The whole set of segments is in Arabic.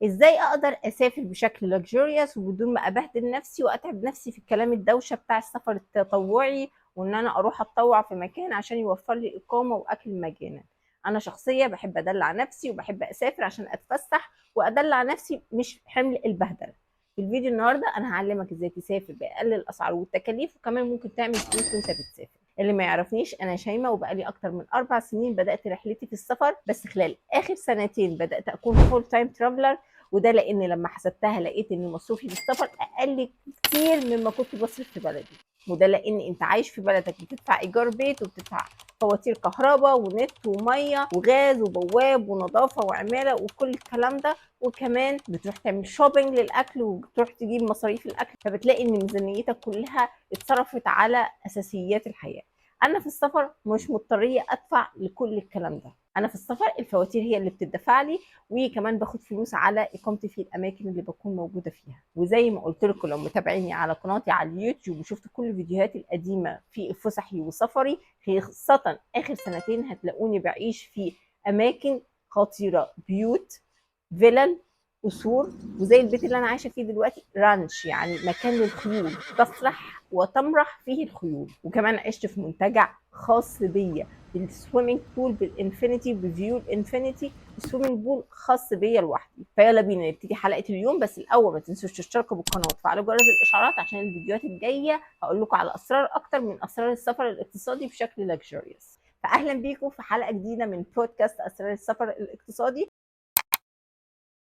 ازاي اقدر اسافر بشكل luxurious وبدون ما ابهدل نفسي واتعب نفسي في الكلام الدوشه بتاع السفر التطوعي، وان انا اروح اتطوع في مكان عشان يوفر لي اقامه واكل مجانا. انا شخصيه بحب ادلع نفسي وبحب اسافر عشان اتفسح وادلع نفسي، مش حمل البهدله. في الفيديو النهارده انا هعلمك ازاي تسافر باقل الاسعار والتكاليف، وكمان ممكن تعمل فلوس وانت بتسافر. اللي ما يعرفنيش، انا شيماء وبقالي اكتر من 4 سنين بدات رحلتي في السفر، بس خلال اخر سنتين بدات اكون فول تايم ترافلر. وده لان لما حسبتها لقيت ان مصروفي للسفر اقل كتير مما كنت بصرف في بلدي. وده لان انت عايش في بلدك بتدفع ايجار بيت وبتدفع فواتير كهرباء ونت وميه وغاز وبواب ونظافه وعماله وكل الكلام ده، وكمان بتروح تعمل شوبينج للاكل وبتروح تجيب مصاريف الاكل، فبتلاقي ان ميزانيتك كلها اتصرفت على اساسيات الحياه. انا في السفر مش مضطريه ادفع لكل الكلام ده. انا في السفر الفواتير هي اللي بتدفع لي، وكمان باخد فلوس على اقامتي في الاماكن اللي بكون موجوده فيها. وزي ما قلت لكم لو متابعيني على قناتي على اليوتيوب وشفتوا كل فيديوهاتي القديمه في فسحي وسفري، خاصه اخر سنتين هتلاقوني بعيش في اماكن خطيره، بيوت، فيلل، قصور، وزي البيت اللي انا عايشه فيه دلوقتي رانش، يعني مكان للخيول تسرح وتمرح فيه الخيول. وكمان عشت في منتجع خاص بيا بالسويمنج بول بالانفينيتي بفيو الانفينيتي، السويمنج بول خاص بيا لوحدي. فيلا بينا نبتدي حلقه اليوم، بس الاول ما تنسوش تشتركوا بالقناه وتفعلوا جرس الاشعارات عشان الفيديوهات الجايه هقول لكم على اسرار اكتر من اسرار السفر الاقتصادي بشكل لكجوريوس. فاهلا بيكم في حلقه جديده من بودكاست اسرار السفر الاقتصادي.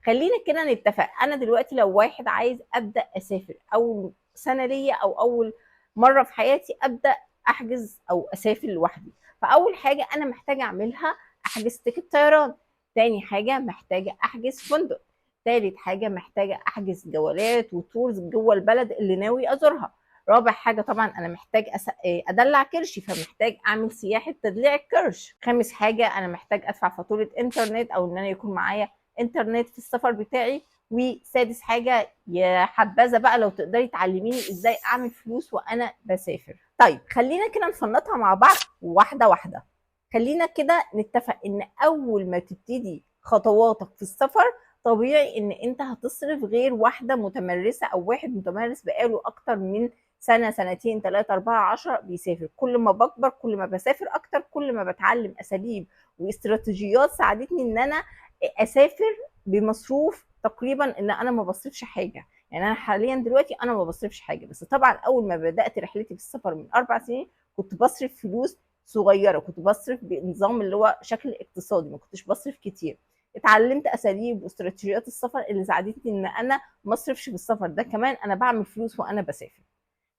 خلينا كده نتفق، انا دلوقتي لو واحد عايز ابدا اسافر اول سنه ليا او اول مره في حياتي ابدا احجز او اسافر لوحدي، فاول حاجه انا محتاجه اعملها احجز تيكت طيران. تاني حاجه محتاجه احجز فندق. تالت حاجه محتاجه احجز جولات وتورز جوه البلد اللي ناوي ازورها. رابع حاجه طبعا انا محتاج ادلع كرشي، فمحتاج اعمل سياحه تدليع الكرش. خامس حاجه انا محتاج ادفع فاتوره انترنت او ان انا يكون معايا انترنت في السفر بتاعي. وسادس حاجه يا حبذا بقى لو تقدري تعلميني ازاي اعمل فلوس وانا بسافر. طيب خلينا كده نفنطها مع بعض واحده واحده. خلينا كده نتفق ان اول ما تبتدي خطواتك في السفر طبيعي ان انت هتصرف غير واحده متمرسه او واحد متمرس بقاله اكتر من سنه سنتين 3 4 10 بيسافر. كل ما بكبر كل ما بسافر اكتر، كل ما بتعلم اساليب واستراتيجيات ساعدتني ان انا اسافر بمصروف تقريبا ان انا ما بصرفش حاجه. يعني انا حاليا دلوقتي انا ما بصرفش حاجه، بس طبعا اول ما بدات رحلتي في السفر من 4 سنين كنت بصرف فلوس صغيره، كنت بصرف بنظام اللي هو شكل اقتصادي، ما كنتش بصرف كتير. اتعلمت اساليب واستراتيجيات السفر اللي ساعدتني ان انا ما اصرفش في السفر ده، كمان انا بعمل فلوس وانا بسافر.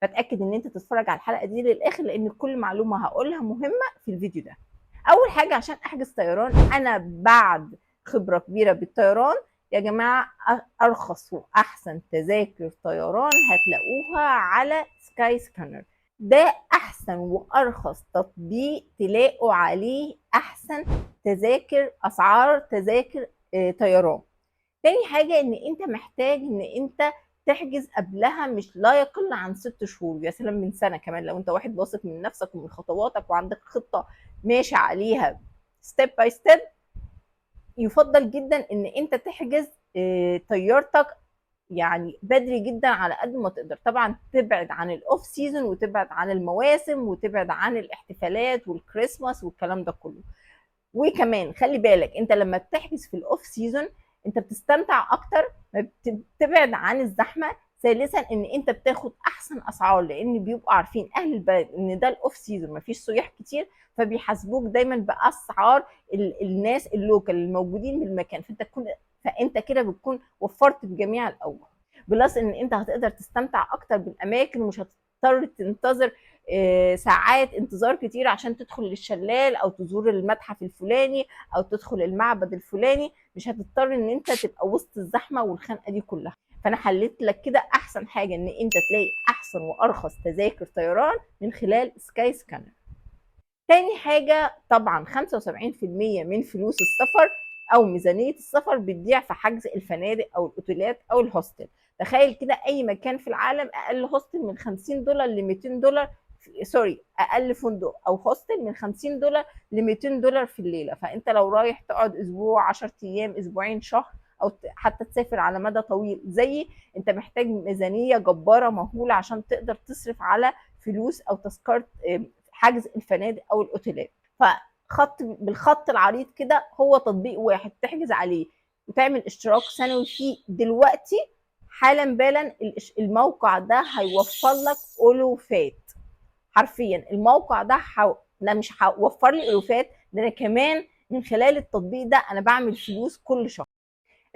فاتاكد ان انت تتفرج على الحلقه دي للاخر لان كل معلومه هقولها مهمه في الفيديو ده. اول حاجه عشان احجز طيران، انا بعد خبره كبيره بالطيران يا جماعه، ارخص واحسن تذاكر طيران هتلاقوها على سكاي سكانر. ده احسن وارخص تطبيق تلاقوا عليه احسن تذاكر، اسعار تذاكر طيران. تاني حاجة ان انت محتاج ان انت تحجز قبلها مش لا يقل عن 6 شهور، يا سلام من سنة كمان لو انت واحد واثق من نفسك ومن خطواتك وعندك خطة ماشي عليها ستيب باي ستيب. يفضل جدا ان انت تحجز طيارتك يعني بدري جدا على قد ما تقدر. طبعا تبعد عن الاوف سيزون وتبعد عن المواسم وتبعد عن الاحتفالات والكريسماس والكلام ده كله. وكمان خلي بالك انت لما بتحجز في الاوف سيزون انت بتستمتع اكتر، بتبعد عن الزحمه. ثالثا ان انت بتاخد احسن اسعار لان بيبقوا عارفين اهل البلد ان ده الاوف سيزون مفيش سياح كتير، فبيحاسبوك دايما باسعار الناس اللوكال الموجودين بالمكان، فانت كده بتكون وفرت بجميع الاوجه. بلس ان انت هتقدر تستمتع اكتر بالاماكن ومش هتضطر تنتظر ساعات انتظار كتير عشان تدخل للشلال او تزور المتحف الفلاني او تدخل المعبد الفلاني. مش هتضطر ان انت تبقى وسط الزحمه والخنقه دي كلها. فانا حليت لك كده احسن حاجه ان انت تلاقي احسن وارخص تذاكر طيران من خلال سكاي سكانر. تاني حاجة طبعا 75% من فلوس السفر أو ميزانية السفر بتضيع في حجز الفنادق أو الأوتيلات أو الهوستل. تخيل كده أي مكان في العالم أقل هوستل من $50 ل $200، سوري أقل فندق أو هوستل من $50 ل $200 في الليلة. فأنت لو رايح تقعد أسبوع 10 أيام أسبوعين شهر او حتى تسافر على مدى طويل زي، انت محتاج ميزانيه جباره مهوله عشان تقدر تصرف على فلوس او تذكره حجز الفنادق او الاوتيلات. بالخط العريض كده هو تطبيق واحد تحجز عليه وتعمل اشتراك سنوي فيه دلوقتي حالا بالا. الموقع ده هيوفر لك الوفات حرفيا. الموقع ده ده مش هيوفر لي الوفات، ده انا كمان من خلال التطبيق ده انا بعمل فلوس كل شهر.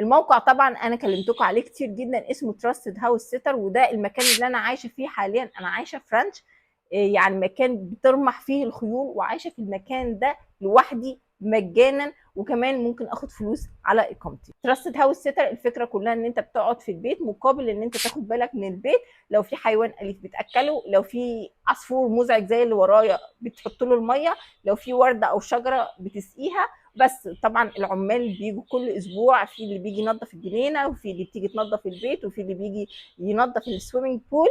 الموقع طبعا انا كلمتكم عليه كتير جدا، اسمه تراستد هاوس سيتر، وده المكان اللي انا عايشه فيه حاليا. انا عايشه في رانش، يعني مكان بترمح فيه الخيول، وعايشه في المكان ده لوحدي مجانا، وكمان ممكن اخد فلوس على اقامتي. تراستد هاوس سيتر الفكره كلها ان انت بتقعد في البيت مقابل ان انت تاخد بالك من البيت. لو في حيوان اليف بتاكله، لو في عصفور مزعج زي اللي ورايا بتحط له الميه، لو في ورده او شجره بتسقيها. بس طبعا العمال بيجوا كل اسبوع، في اللي بيجي ينظف الجنينه، وفي اللي بتيجي تنظف البيت، وفي اللي بيجي ينظف السويمنج بول.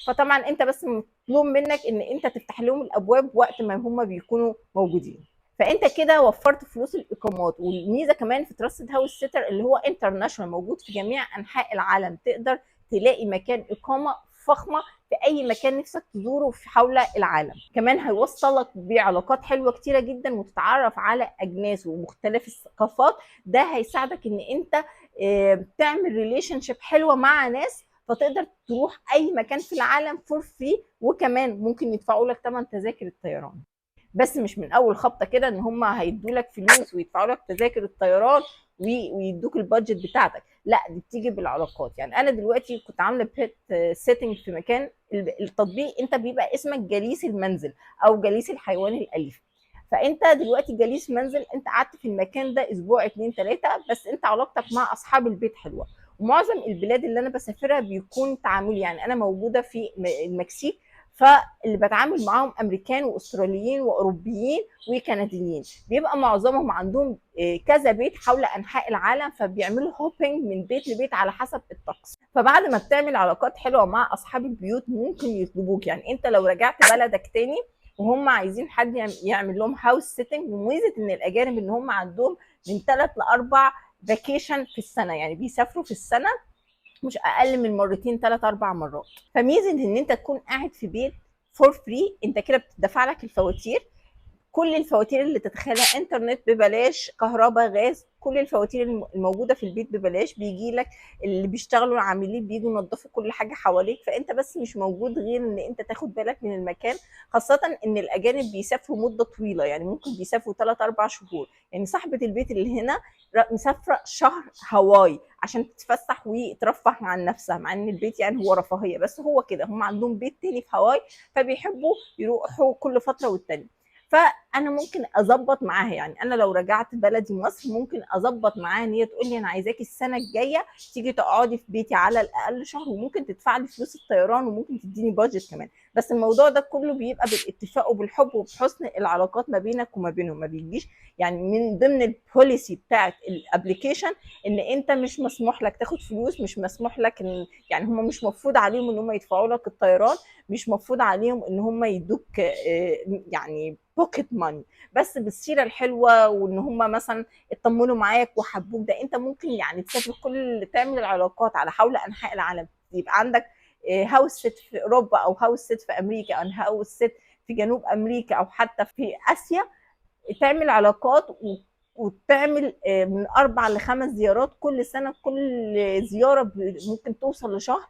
فطبعا انت بس مطلوب منك ان انت تفتح لهم الابواب وقت ما هم بيكونوا موجودين. فانت كده وفرت فلوس الاقامات. والميزه كمان في تراستد هاوس سيتر اللي هو انترناشونال، موجود في جميع انحاء العالم، تقدر تلاقي مكان اقامه فخمه في اي مكان نفسك تزوره في حول العالم. كمان هيوصلك بعلاقات حلوه كتيره جدا، وتتعرف على اجناس ومختلف الثقافات. ده هيساعدك ان انت تعمل ريليشن شيب حلوه مع ناس، فتقدر تروح اي مكان في العالم فور فري، وكمان ممكن يدفعوا لك ثمن تذاكر الطيران. بس مش من اول خبطه كده ان هم هيدوا لك فلوس ويدفعوا لك تذاكر الطيران ويدوك البادجت بتاعتك، لا دي بتيجي بالعلاقات. يعني انا دلوقتي كنت عامله بيت سيتنج في مكان، التطبيق انت بيبقى اسمك جليس المنزل او جليس الحيوان الاليف. فانت دلوقتي جليس منزل، انت قعدت في المكان ده اسبوع 2 3، بس انت علاقتك مع اصحاب البيت حلوه. ومعظم البلاد اللي انا بسافرها بيكون تعاملي، يعني انا موجوده في المكسيك، فاللي بتعامل معاهم امريكان واستراليين واوروبيين وكنديين، بيبقى معظمهم عندهم كذا بيت حول انحاء العالم، فبيعملوا هوبينج من بيت لبيت على حسب الطقس. فبعد ما بتعمل علاقات حلوه مع اصحاب البيوت ممكن يطلبوك، يعني انت لو رجعت بلدك تاني وهم عايزين حد يعمل لهم هاوس سيتنج. وميزه ان الاجانب ان هم عندهم من 3 ل4 فاكيشن في السنه، يعني بيسافروا في السنه مش اقل من مرتين 3 4 مرات. فميزه ان انت تكون قاعد في بيت فور فري، انت كده بتدفع لك الفواتير، كل الفواتير اللي تتخيلها، انترنت ببلاش، كهرباء، غاز، كل الفواتير الموجوده في البيت ببلاش. بيجي لك اللي بيشتغلوا العاملين بيجوا ينظفوا كل حاجه حواليك، فانت بس مش موجود غير ان انت تاخد بالك من المكان. خاصه ان الاجانب بيسافروا مده طويله، يعني ممكن بيسافروا 3 4 شهور. يعني صاحبه البيت اللي هنا مسافره شهر هاواي عشان تتفسح وترفه عن نفسها، مع ان البيت يعني هو رفاهيه، بس هو كده هم عندهم بيت تاني في هاواي فبيحبوا يروحوا كل فتره والتانيه. فانا ممكن اظبط معاها، يعني انا لو رجعت بلدي مصر ممكن اظبط معاها ان هي تقول لي انا عايزاكي السنه الجايه تيجي تقعدي في بيتي على الاقل شهر، وممكن تدفع لي فلوس الطيران، وممكن تديني بادجت كمان. بس الموضوع ده كله بيبقى بالاتفاق وبالحب وبحسن العلاقات ما بينك وما بينهم. ما بيجيش يعني من ضمن البوليسي بتاعت الابلكيشن ان انت مش مسموح لك تاخد فلوس، مش مسموح لك ان يعني هم مش مفروض عليهم ان هم يدفعوا لك الطيران، مش مفروض عليهم ان هم يدوك يعني بوكيت ماني، بس بالسيره الحلوه، وان هم مثلا اطمنوا معاك وحبوك. ده انت ممكن يعني تسافر تعمل العلاقات على حول انحاء العالم، يبقى عندك هاوس سيت في اوروبا، او هاوس سيت في امريكا، او هاوس سيت في جنوب امريكا، او حتى في اسيا. تعمل علاقات وتعمل من 4 ل5 زيارات كل سنه. كل زياره ممكن توصل لشهر،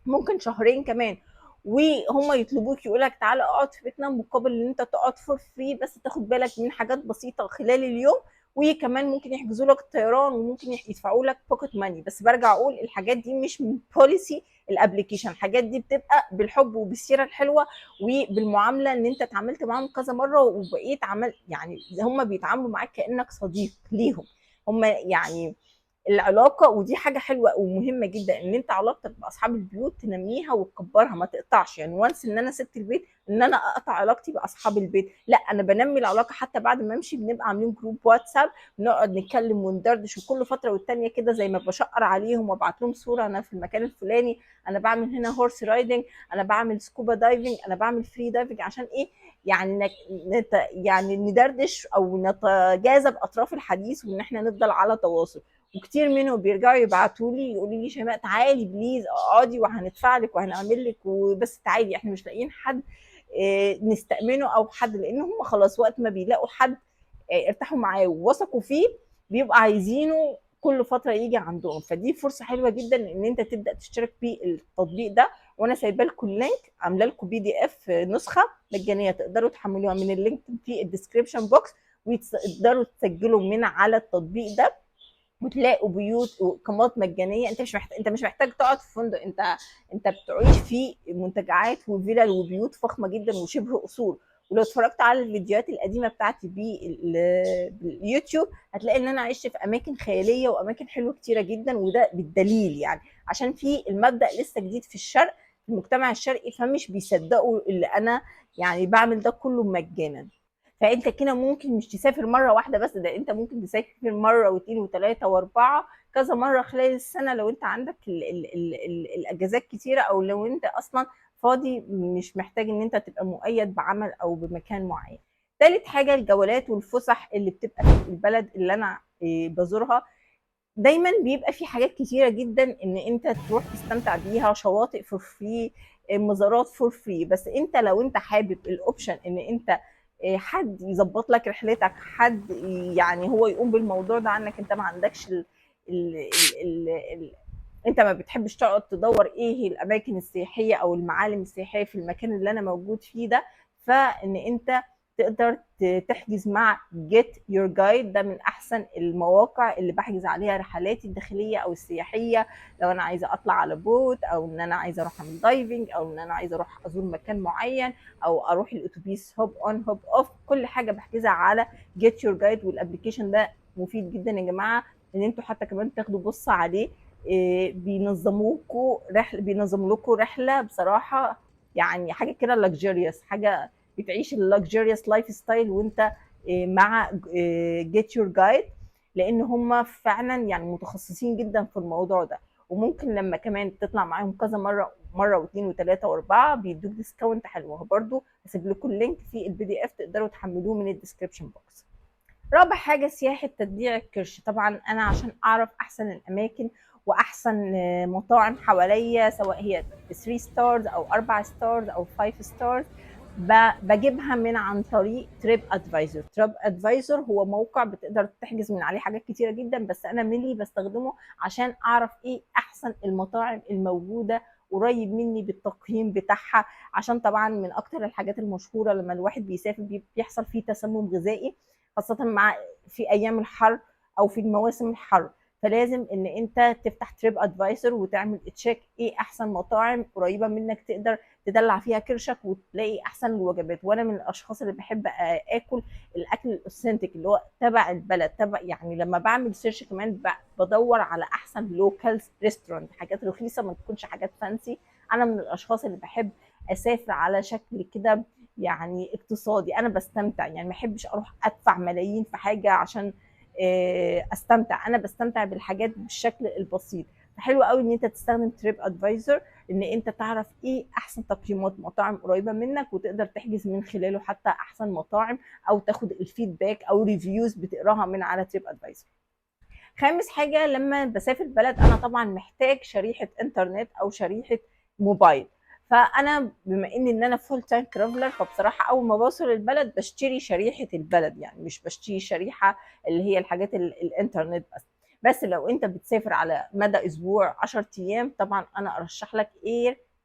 ممكن شهرين كمان. وهم يطلبوك يقولك تعالى اقعد في بيتنا مقابل ان انت تقعد فور فري، بس تاخد بالك من حاجات بسيطه خلال اليوم. وكمان ممكن يحجزوا لك الطيران، وممكن يدفعوا لك بوكيت ماني. بس برجع اقول الحاجات دي مش من بوليسي الابلكيشن، الحاجات دي بتبقى بالحب وبالسيره الحلوه وبالمعامله، ان انت اتعاملت معاهم كذا مره وبقيت عمل، يعني هم بيتعاملوا معاك كانك صديق ليهم. هم يعني العلاقه، ودي حاجه حلوه ومهمه جدا ان انت علاقتك باصحاب البيوت تنميها وتكبرها، ما تقطعش. يعني وانس ان انا سبت البيت ان انا اقطع علاقتي باصحاب البيت، لا انا بنمي العلاقه. حتى بعد ما امشي بنبقى عاملين جروب واتساب، نقعد نتكلم وندردش، وكل فتره والتانيه كده زي ما بشقر عليهم وابعت لهم صوره انا في المكان الفلاني، انا بعمل هنا هورس رايدنج، انا بعمل سكوبا دايفنج، انا بعمل فري دايفنج. عشان ايه؟ يعني يعني ندردش او نتجاذب اطراف الحديث، وان احنا نفضل على تواصل. وكتير منهم بيرجعوا يبعتوا لي يقولوا لي شيماء تعالي بليز اقعدي وهندفع لك وهنعمل لك، وبس تعالي احنا مش لاقيين حد نستأمنه او حد، لان هم خلاص وقت ما بيلاقوا حد ارتاحوا معاه ووثقوا فيه بيبقى عايزينه كل فتره يجي عندهم. فدي فرصه حلوه جدا ان انت تبدا تشترك في التطبيق ده، وانا سايبه لكم اللينك، عامله لكم PDF نسخه مجانيه تقدروا تحملوها من اللينك في الديسكربشن بوكس، وتقدروا تسجلوا من على التطبيق ده وتلاقوا بيوت واقامات مجانيه. انت مش محتاج تقعد في فندق، انت بتعيش في منتجعات وفيلل وبيوت فخمه جدا وشبه قصور. ولو اتفرجت على الفيديوهات القديمه بتاعتي باليوتيوب هتلاقي ان انا عشت في اماكن خياليه واماكن حلوه كتيره جدا، وده بالدليل يعني عشان في المبدأ لسه جديد في الشرق، في المجتمع الشرقي، فمش بيصدقوا اللي انا يعني بعمل ده كله مجانا. فانت كده ممكن مش تسافر مره واحده بس، ده انت ممكن تسافر مره واثنين وثلاثه واربعه كذا مره خلال السنه لو انت عندك ال الاجازات كتيره، او لو انت اصلا فاضي مش محتاج ان انت تبقى مؤيد بعمل او بمكان معين. ثالث حاجه الجولات والفسح اللي بتبقى في البلد اللي انا بزورها. دايما بيبقى في حاجات كتيره جدا ان انت تروح تستمتع بيها، شواطئ فور فري، مزارات فور فري. بس انت لو انت حابب الاوبشن ان انت حد يظبط لك رحلتك، حد يعني هو يقوم بالموضوع ده عنك، انت ما عندكش ال ال ال انت ما بتحبش تقعد تدور ايه الاماكن السياحيه او المعالم السياحيه في المكان اللي انا موجود فيه ده، فان انت تقدر تحجز مع Get Your Guide. ده من احسن المواقع اللي بحجز عليها رحلاتي الداخليه او السياحيه، لو انا عايزه اطلع على بوت، او ان انا عايزه اروح اعمل دايفنج، او ان انا عايزه اروح ازور مكان معين، او اروح الاتوبيس هوب اون هوب اوف. كل حاجه بحجزها على Get Your Guide، والابلكيشن ده مفيد جدا يا جماعه ان انتوا حتى كمان تاخدوا بصه عليه. بينظموا لكم رحله بصراحه، يعني حاجه كده luxurious، حاجه بتعيش اللكجيريوس لايف ستايل وانت مع جيت يور جايد، لان هم فعلا يعني متخصصين جدا في الموضوع ده. وممكن لما كمان تطلع معاهم كذا مره واثنين وثلاثه واربعه بيدوك ديسكاونت حلو. برضو هسيب لكم اللينك في PDF تقدروا تحملوه من الديسكربشن بوكس. رابع حاجه سياحه تتبيع الكرش. طبعا انا عشان اعرف احسن الاماكن واحسن مطاعم حواليا، سواء هي 3 ستارز او 4 ستارز او 5 ستارز، بجيبها من عن طريق تريب ادفايزر. تريب ادفايزر هو موقع بتقدر تحجز من عليه حاجات كتيره جدا، بس انا مني بستخدمه عشان اعرف ايه احسن المطاعم الموجوده قريب مني بالتقييم بتاعها. عشان طبعا من اكتر الحاجات المشهوره لما الواحد بيسافر بيحصل فيه تسمم غذائي، خاصه مع في ايام الحر او في المواسم الحر. فلازم ان انت تفتح تريب ادفايزر وتعمل تشيك ايه احسن مطاعم قريبه منك تقدر تدلع فيها كرشك وتلاقي احسن الوجبات. وانا من الاشخاص اللي بحب اكل الاكل الاوثنتيك اللي هو تبع البلد، تبع يعني لما بعمل سيرش كمان بدور على احسن لوكال ريستورانت، حاجات رخيصه ما تكونش حاجات فانسي. انا من الاشخاص اللي بحب اسافر على شكل كده يعني اقتصادي، انا بستمتع يعني ما احبش اروح ادفع ملايين في حاجه عشان استمتع. انا بستمتع بالحاجات بالشكل البسيط. فحلو قوي ان انت تستخدم تريب ادفايزر ان انت تعرف ايه احسن تقييمات مطاعم قريبه منك وتقدر تحجز من خلاله حتى احسن مطاعم، او تاخد الفيدباك او ريفيوز بتقراها من على تريب ادفايزر. خامس حاجه لما بسافر بلد انا طبعا محتاج شريحه انترنت او شريحه موبايل. فانا بما ان انا فول تايم ترافلر، فبصراحه اول ما بوصل البلد بشتري شريحه البلد، يعني مش بشتري شريحه اللي هي الحاجات الانترنت بس لو انت بتسافر على مدى اسبوع 10 ايام، طبعا انا ارشح لك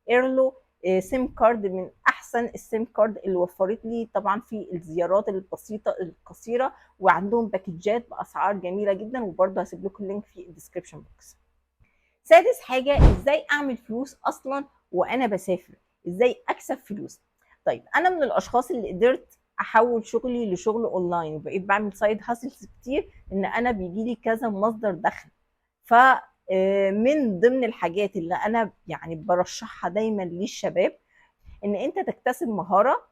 ايرلو سيم كارد، من احسن السيم كارد اللي وفرت لي طبعا في الزيارات البسيطه القصيره، وعندهم باكجات باسعار جميله جدا، وبرضه هسيب لكم اللينك في الديسكربشن بوكس. سادس حاجه ازاي اعمل فلوس اصلا وانا بسافر، ازاي اكسب فلوس. طيب انا من الاشخاص اللي قدرت احول شغلي لشغل اونلاين، وبقيت بعمل سايد هاسلز كتير ان انا بيجي لي كذا مصدر دخل. ف من ضمن الحاجات اللي انا يعني برشحها دايما للشباب ان انت تكتسب مهاره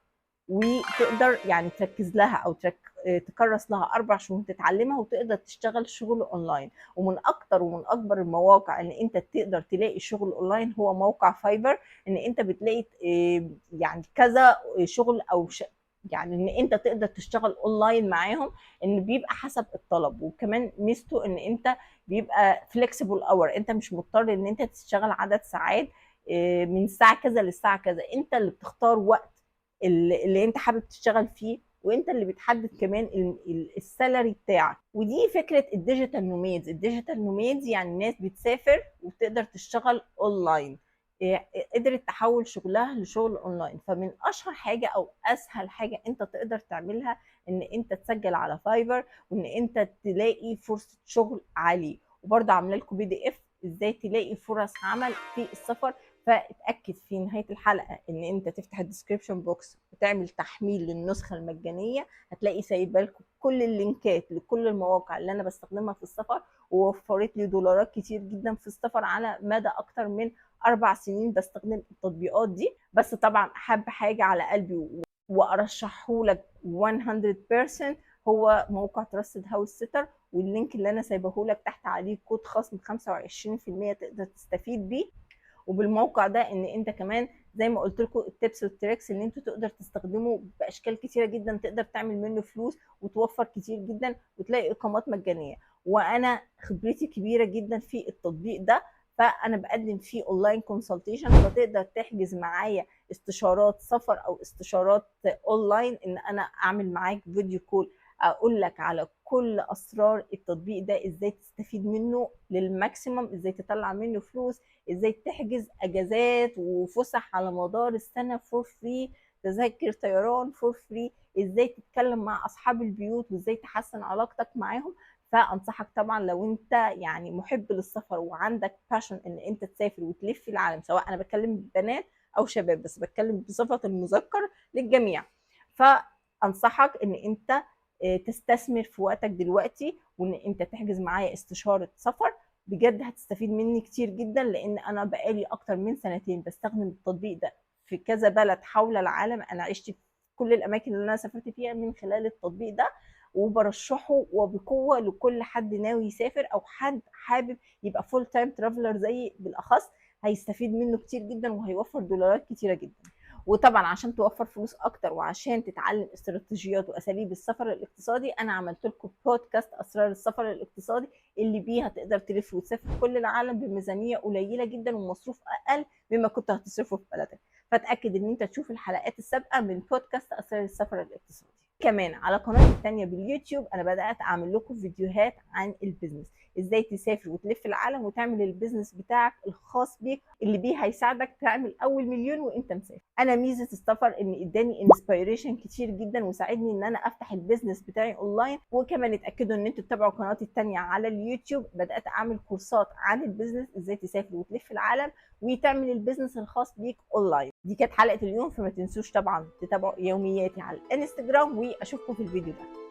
وتقدر يعني تركز لها او تكرس لها 4 شهور تتعلمها وتقدر تشتغل شغل اونلاين. ومن اكتر ومن اكبر المواقع ان انت تقدر تلاقي شغل اونلاين هو موقع فايبر. ان انت بتلاقي يعني كذا شغل او يعني ان انت تقدر تشتغل اونلاين معاهم، ان بيبقى حسب الطلب. وكمان ميزته ان انت بيبقى فليكسيبل اور، انت مش مضطر ان انت تشتغل عدد ساعات من الساعه كذا للساعه كذا، انت اللي بتختار وقت اللي انت حابب تشتغل فيه، وانت اللي بتحدد كمان السالري بتاعك. ودي فكره الديجيتال نومادز. الديجيتال نومادز يعني ناس بتسافر وتقدر تشتغل اونلاين، قدرت تحول شغلها لشغل اونلاين. فمن اشهر حاجه او اسهل حاجه انت تقدر تعملها ان انت تسجل على فايفر، وان انت تلاقي فرصه شغل عليه. وبرضه عامله لكم PDF ازاي تلاقي فرص عمل في السفر. فاتاكد في نهايه الحلقه ان انت تفتح الديسكربشن بوكس وتعمل تحميل للنسخه المجانيه، هتلاقي سايبه لكم كل اللينكات لكل المواقع اللي انا بستخدمها في السفر، ووفرت لي دولارات كتير جدا في السفر على مدى اكتر من 4 سنين بستخدم التطبيقات دي. بس طبعا احب حاجه على قلبي وارشحه لك 100%، هو موقع تراستد هاوس سيتر، واللينك اللي انا سايبه لك تحت عليه كود خصم 25% تقدر تستفيد بيه. وبالموقع ده ان انت كمان زي ما قلت لكم التيبس والتريكس اللي انتوا تقدر تستخدمه باشكال كتيره جدا، تقدر تعمل منه فلوس وتوفر كتير جدا وتلاقي اقامات مجانيه. وانا خبرتي كبيره جدا في التطبيق ده، فانا بقدم فيه اونلاين كونسلتيشن، فتقدر تحجز معايا استشارات سفر او استشارات اونلاين، ان انا اعمل معاك فيديو كول اقول لك على كل اسرار التطبيق ده، ازاي تستفيد منه للماكسيمم، ازاي تطلع منه فلوس، ازاي تحجز اجازات وفسح على مدار السنه فور فري، تذاكر طيران فور فري، ازاي تتكلم مع اصحاب البيوت وازاي تحسن علاقتك معاهم. فانصحك طبعا لو انت يعني محب للسفر وعندك باشن ان انت تسافر وتلف العالم، سواء انا بتكلم بنات او شباب، بس بتكلم بصفه المذكر للجميع، فانصحك ان انت تستثمر في وقتك دلوقتي، وان انت تحجز معايا استشاره سفر. بجد هتستفيد مني كتير جدا، لان انا بقالي اكتر من سنتين بستخدم التطبيق ده في كذا بلد حول العالم. انا عشت في كل الاماكن اللي انا سافرت فيها من خلال التطبيق ده، وبرشحه وبقوه لكل حد ناوي يسافر او حد حابب يبقى فول تايم ترافلر زي بالاخص. هيستفيد منه كتير جدا وهيوفر دولارات كتيره جدا. وطبعا عشان توفر فلوس اكتر وعشان تتعلم استراتيجيات واساليب السفر الاقتصادي، انا عملت لكم بودكاست اسرار السفر الاقتصادي، اللي بيها تقدر تلف وتسافر كل العالم بميزانيه قليله جدا ومصروف اقل مما كنت هتصرفه في بلدك. فاتاكد ان انت تشوف الحلقات السابقه من بودكاست اسرار السفر الاقتصادي. كمان على قناتي التانية باليوتيوب انا بدات اعمل لكم فيديوهات عن البيزنس، ازاي تسافر وتلف العالم وتعمل البيزنس بتاعك الخاص بيك، اللي بيه هيساعدك تعمل اول مليون وانت مسافر. انا ميزه السفر ان اداني انسبيريشن كتير جدا وساعدني ان انا افتح البيزنس بتاعي اونلاين. وكمان اتاكدوا ان انتوا تتابعوا قناتي التانية على اليوتيوب، بدات اعمل كورسات عن البيزنس، ازاي تسافر وتلف العالم وتعمل البيزنس الخاص بيك اونلاين. دي كانت حلقه اليوم، فما تنسوش طبعا تتابعوا يومياتي على الانستجرام، واشوفكم في الفيديو ده.